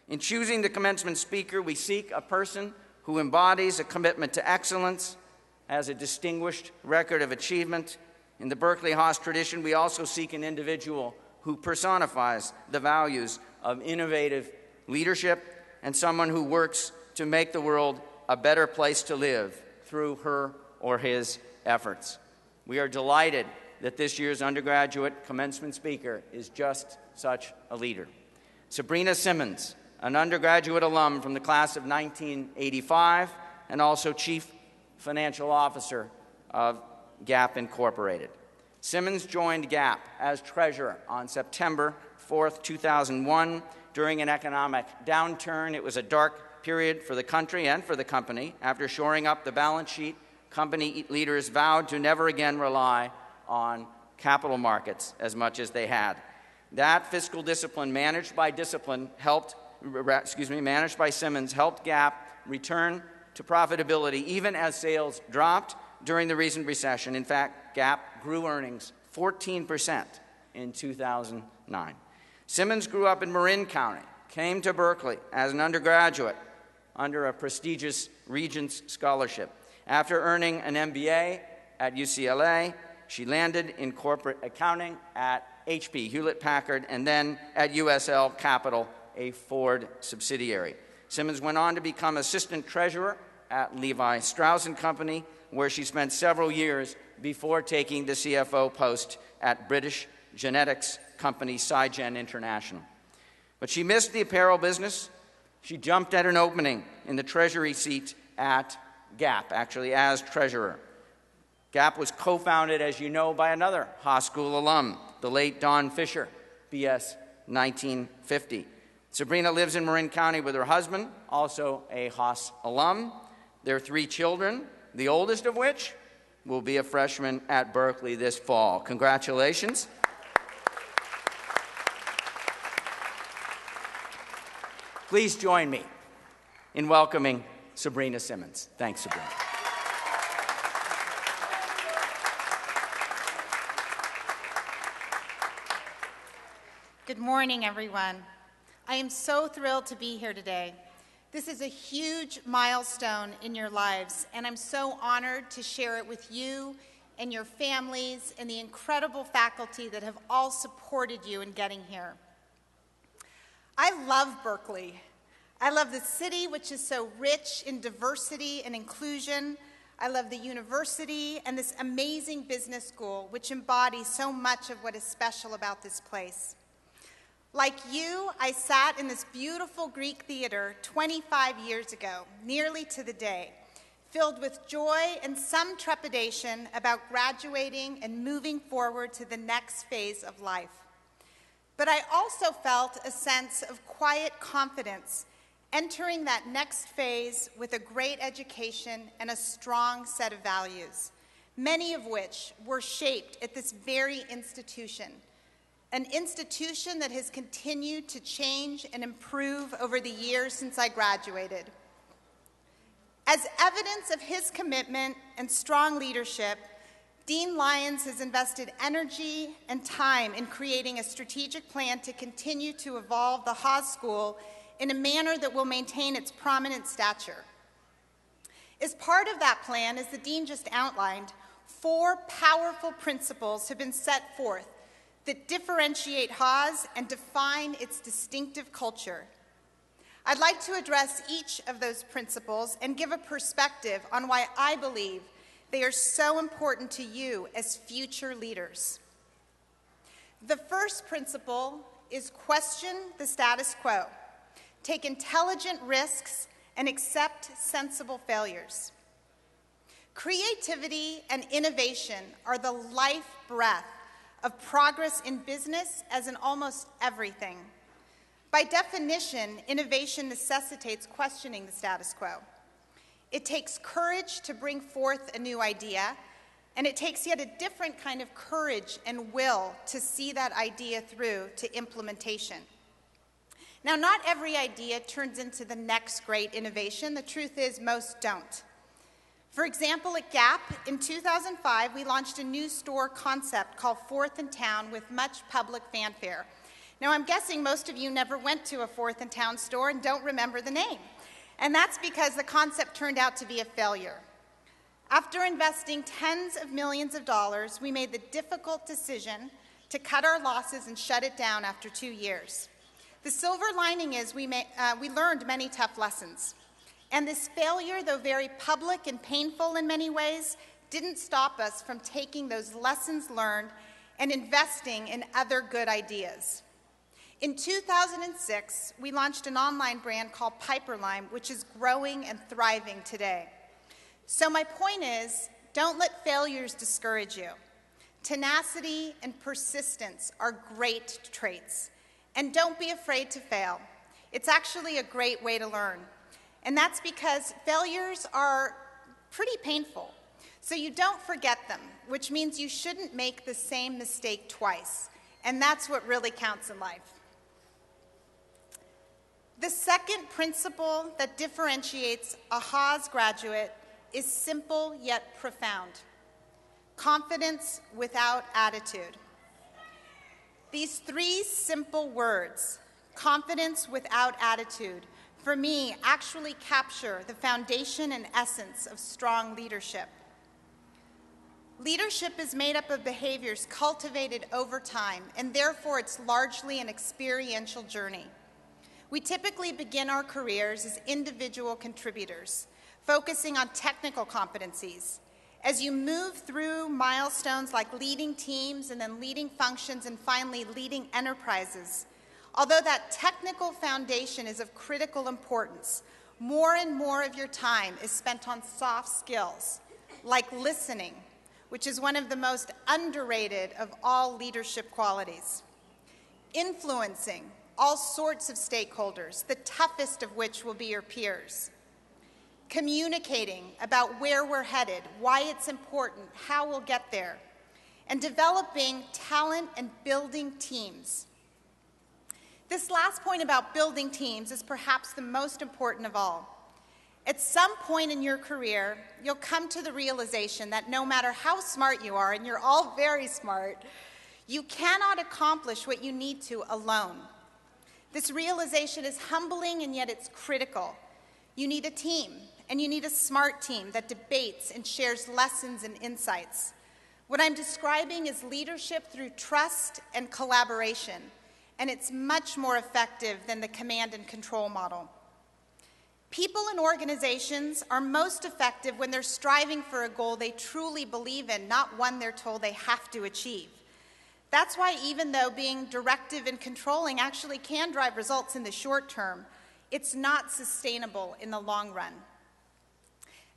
In choosing the commencement speaker, we seek a person who embodies a commitment to excellence, has a distinguished record of achievement. In the Berkeley Haas tradition, we also seek an individual who personifies the values of innovative leadership and someone who works to make the world a better place to live through her or his efforts. We are delighted that this year's undergraduate commencement speaker is just such a leader. Sabrina Simmons, an undergraduate alum from the class of 1985 and also Chief Financial Officer of Gap Incorporated. Simmons joined Gap as treasurer on September 4th, 2001 during an economic downturn. It was a dark period for the country and for the company. After shoring up the balance sheet, company leaders vowed to never again rely on capital markets as much as they had. That fiscal discipline managed by Simmons helped Gap return to profitability even as sales dropped during the recent recession. In fact, Gap grew earnings 14% in 2009. Simmons grew up in Marin County, came to Berkeley as an undergraduate under a prestigious Regents Scholarship. After earning an MBA at UCLA, she landed in corporate accounting at HP, Hewlett-Packard, and then at USL Capital, a Ford subsidiary. Simmons went on to become assistant treasurer at Levi Strauss & Company, where she spent several years before taking the CFO post at British genetics company Sygen International. But she missed the apparel business. She jumped at an opening in the treasury seat at Gap, actually as treasurer. Gap was co-founded, as you know, by another Haas School alum, the late Don Fisher, BS 1950. Sabrina lives in Marin County with her husband, also a Haas alum. Their 3 children, the oldest of which will be a freshman at Berkeley this fall. Congratulations. Please join me in welcoming Sabrina Simmons. Thanks, Sabrina. Good morning, everyone. I am so thrilled to be here today. This is a huge milestone in your lives, and I'm so honored to share it with you and your families and the incredible faculty that have all supported you in getting here. I love Berkeley. I love the city, which is so rich in diversity and inclusion. I love the university and this amazing business school, which embodies so much of what is special about this place. Like you, I sat in this beautiful Greek theater 25 years ago, nearly to the day, filled with joy and some trepidation about graduating and moving forward to the next phase of life. But I also felt a sense of quiet confidence entering that next phase with a great education and a strong set of values, many of which were shaped at this very institution, an institution that has continued to change and improve over the years since I graduated. As evidence of his commitment and strong leadership, Dean Lyons has invested energy and time in creating a strategic plan to continue to evolve the Haas School in a manner that will maintain its prominent stature. As part of that plan, as the Dean just outlined, 4 powerful principles have been set forth that differentiate Haas and define its distinctive culture. I'd like to address each of those principles and give a perspective on why I believe they are so important to you as future leaders. The first principle is question the status quo, take intelligent risks, and accept sensible failures. Creativity and innovation are the life breath of progress in business as in almost everything. By definition, innovation necessitates questioning the status quo. It takes courage to bring forth a new idea, and it takes yet a different kind of courage and will to see that idea through to implementation. Now, not every idea turns into the next great innovation. The truth is, most don't. For example, at Gap, in 2005, we launched a new store concept called Fourth in Town with much public fanfare. Now, I'm guessing most of you never went to a Fourth and Town store and don't remember the name. And that's because the concept turned out to be a failure. After investing tens of millions of dollars, we made the difficult decision to cut our losses and shut it down after 2 years. The silver lining is we learned many tough lessons. And this failure, though very public and painful in many ways, didn't stop us from taking those lessons learned and investing in other good ideas. In 2006, we launched an online brand called Piperlime, which is growing and thriving today. So my point is, don't let failures discourage you. Tenacity and persistence are great traits. And don't be afraid to fail. It's actually a great way to learn. And that's because failures are pretty painful. So you don't forget them, which means you shouldn't make the same mistake twice. And that's what really counts in life. The second principle that differentiates a Haas graduate is simple yet profound. Confidence without attitude. These three simple words, confidence without attitude, for me actually capture the foundation and essence of strong leadership. Leadership is made up of behaviors cultivated over time, and therefore it's largely an experiential journey. We typically begin our careers as individual contributors, focusing on technical competencies. As you move through milestones like leading teams and then leading functions and finally leading enterprises, although that technical foundation is of critical importance, more and more of your time is spent on soft skills, like listening, which is one of the most underrated of all leadership qualities. Influencing all sorts of stakeholders, the toughest of which will be your peers. Communicating about where we're headed, why it's important, how we'll get there. And developing talent and building teams. This last point about building teams is perhaps the most important of all. At some point in your career, you'll come to the realization that no matter how smart you are, and you're all very smart, you cannot accomplish what you need to alone. This realization is humbling, and yet it's critical. You need a team, and you need a smart team that debates and shares lessons and insights. What I'm describing is leadership through trust and collaboration, and it's much more effective than the command and control model. People and organizations are most effective when they're striving for a goal they truly believe in, not one they're told they have to achieve. That's why even though being directive and controlling actually can drive results in the short term, it's not sustainable in the long run.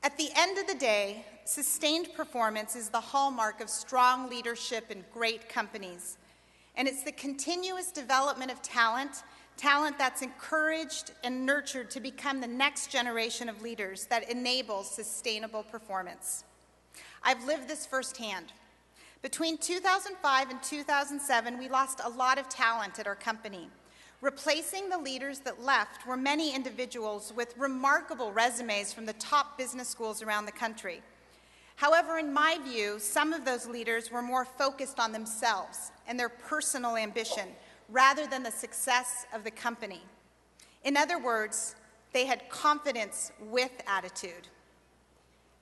At the end of the day, sustained performance is the hallmark of strong leadership in great companies. And it's the continuous development of talent that's encouraged and nurtured to become the next generation of leaders that enables sustainable performance. I've lived this firsthand. Between 2005 and 2007, we lost a lot of talent at our company. Replacing the leaders that left were many individuals with remarkable resumes from the top business schools around the country. However, in my view, some of those leaders were more focused on themselves and their personal ambition rather than the success of the company. In other words, they had confidence with attitude.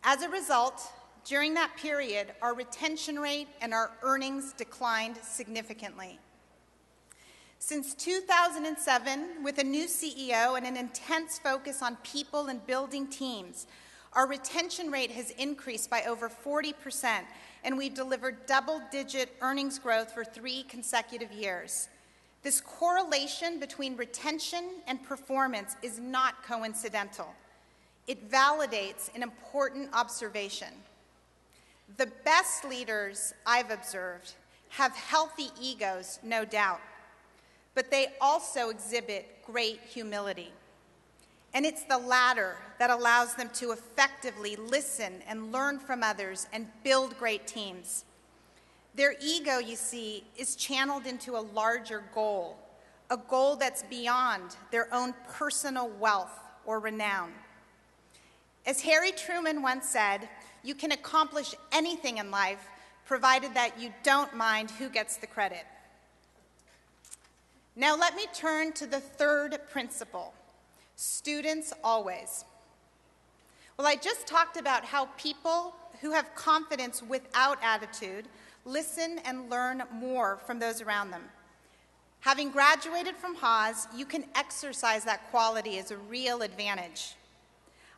As a result, during that period, our retention rate and our earnings declined significantly. Since 2007, with a new CEO and an intense focus on people and building teams, our retention rate has increased by over 40%, and we've delivered double-digit earnings growth for 3 consecutive years. This correlation between retention and performance is not coincidental. It validates an important observation. The best leaders I've observed have healthy egos, no doubt, but they also exhibit great humility. And it's the latter that allows them to effectively listen and learn from others and build great teams. Their ego, you see, is channeled into a larger goal, a goal that's beyond their own personal wealth or renown. As Harry Truman once said, you can accomplish anything in life, provided that you don't mind who gets the credit. Now let me turn to the third principle, students always. Well, I just talked about how people who have confidence without attitude listen and learn more from those around them. Having graduated from Haas, you can exercise that quality as a real advantage.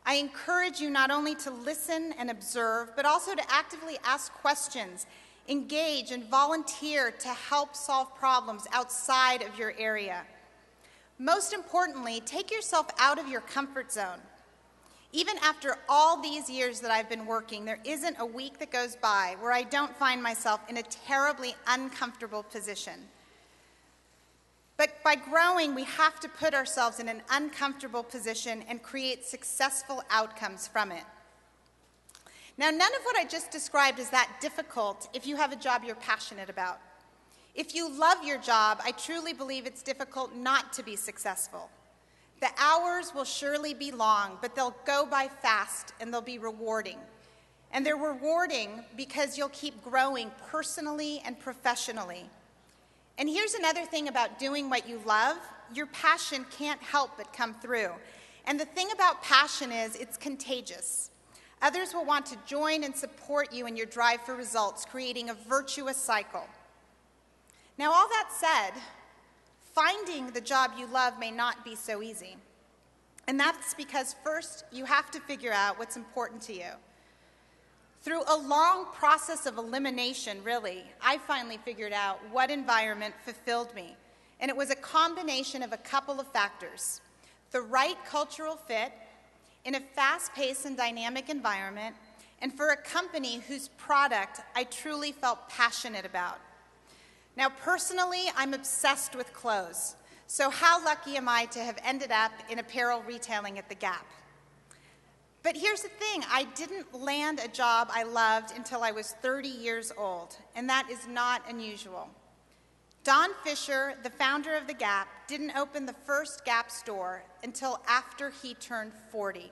I encourage you not only to listen and observe, but also to actively ask questions, engage and volunteer to help solve problems outside of your area. Most importantly, take yourself out of your comfort zone. Even after all these years that I've been working, there isn't a week that goes by where I don't find myself in a terribly uncomfortable position. But by growing, we have to put ourselves in an uncomfortable position and create successful outcomes from it. Now, none of what I just described is that difficult if you have a job you're passionate about. If you love your job, I truly believe it's difficult not to be successful. The hours will surely be long, but they'll go by fast and they'll be rewarding. And they're rewarding because you'll keep growing personally and professionally. And here's another thing about doing what you love. Your passion can't help but come through. And the thing about passion is it's contagious. Others will want to join and support you in your drive for results, creating a virtuous cycle. Now, all that said, finding the job you love may not be so easy. And that's because first, you have to figure out what's important to you. Through a long process of elimination, really, I finally figured out what environment fulfilled me. And it was a combination of a couple of factors. The right cultural fit in a fast-paced and dynamic environment, and for a company whose product I truly felt passionate about. Now, personally, I'm obsessed with clothes. So how lucky am I to have ended up in apparel retailing at the Gap? But here's the thing, I didn't land a job I loved until I was 30 years old, and that is not unusual. Don Fisher, the founder of the Gap, didn't open the first Gap store until after he turned 40.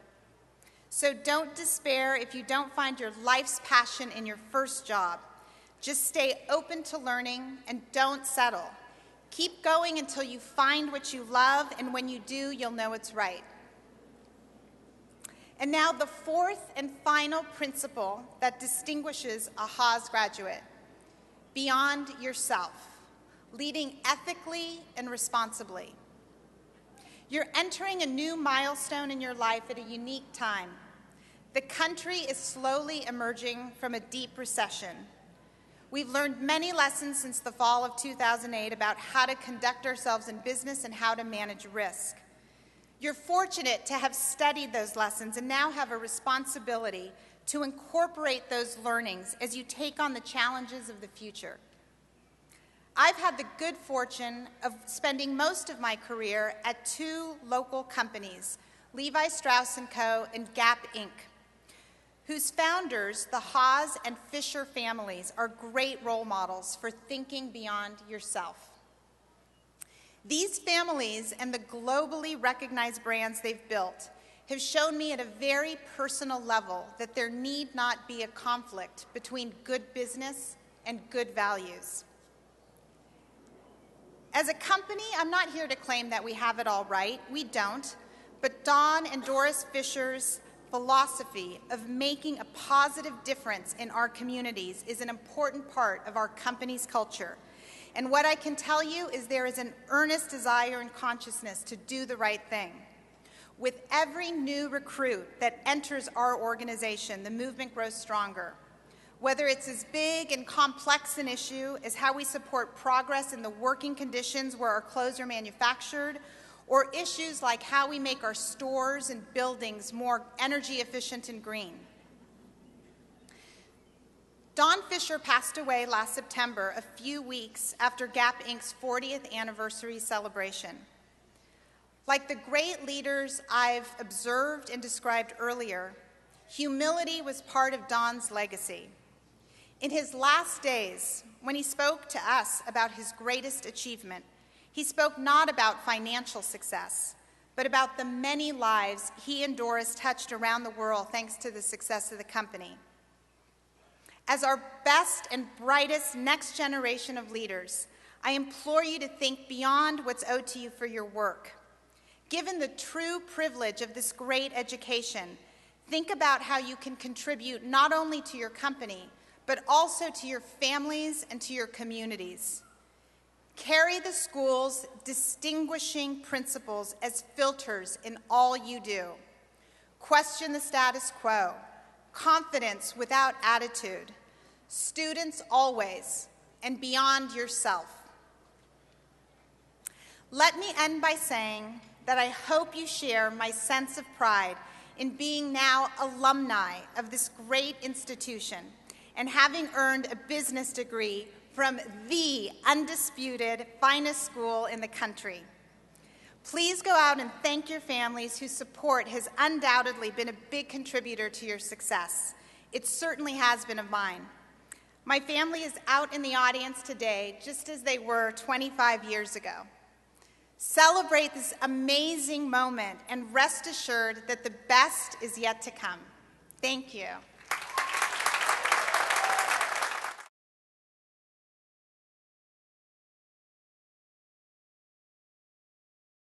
So don't despair if you don't find your life's passion in your first job. Just stay open to learning and don't settle. Keep going until you find what you love, and when you do, you'll know it's right. And now the fourth and final principle that distinguishes a Haas graduate: beyond yourself, leading ethically and responsibly. You're entering a new milestone in your life at a unique time. The country is slowly emerging from a deep recession. We've learned many lessons since the fall of 2008 about how to conduct ourselves in business and how to manage risk. You're fortunate to have studied those lessons and now have a responsibility to incorporate those learnings as you take on the challenges of the future. I've had the good fortune of spending most of my career at two local companies, Levi Strauss & Co. and Gap Inc., whose founders, the Haas and Fisher families, are great role models for thinking beyond yourself. These families and the globally recognized brands they've built have shown me at a very personal level that there need not be a conflict between good business and good values. As a company, I'm not here to claim that we have it all right. We don't. But Don and Doris Fisher's philosophy of making a positive difference in our communities is an important part of our company's culture. And what I can tell you is there is an earnest desire and consciousness to do the right thing. With every new recruit that enters our organization, the movement grows stronger. Whether it's as big and complex an issue as how we support progress in the working conditions where our clothes are manufactured, or issues like how we make our stores and buildings more energy efficient and green. Don Fisher passed away last September, a few weeks after Gap Inc.'s 40th anniversary celebration. Like the great leaders I've observed and described earlier, humility was part of Don's legacy. In his last days, when he spoke to us about his greatest achievement, he spoke not about financial success, but about the many lives he and Doris touched around the world thanks to the success of the company. As our best and brightest next generation of leaders, I implore you to think beyond what's owed to you for your work. Given the true privilege of this great education, think about how you can contribute not only to your company, but also to your families and to your communities. Carry the school's distinguishing principles as filters in all you do. Question the status quo. Confidence without attitude. Students always, and beyond yourself. Let me end by saying that I hope you share my sense of pride in being now alumni of this great institution and having earned a business degree from the undisputed finest school in the country. Please go out and thank your families whose support has undoubtedly been a big contributor to your success. It certainly has been of mine. My family is out in the audience today, just as they were 25 years ago. Celebrate this amazing moment and rest assured that the best is yet to come. Thank you.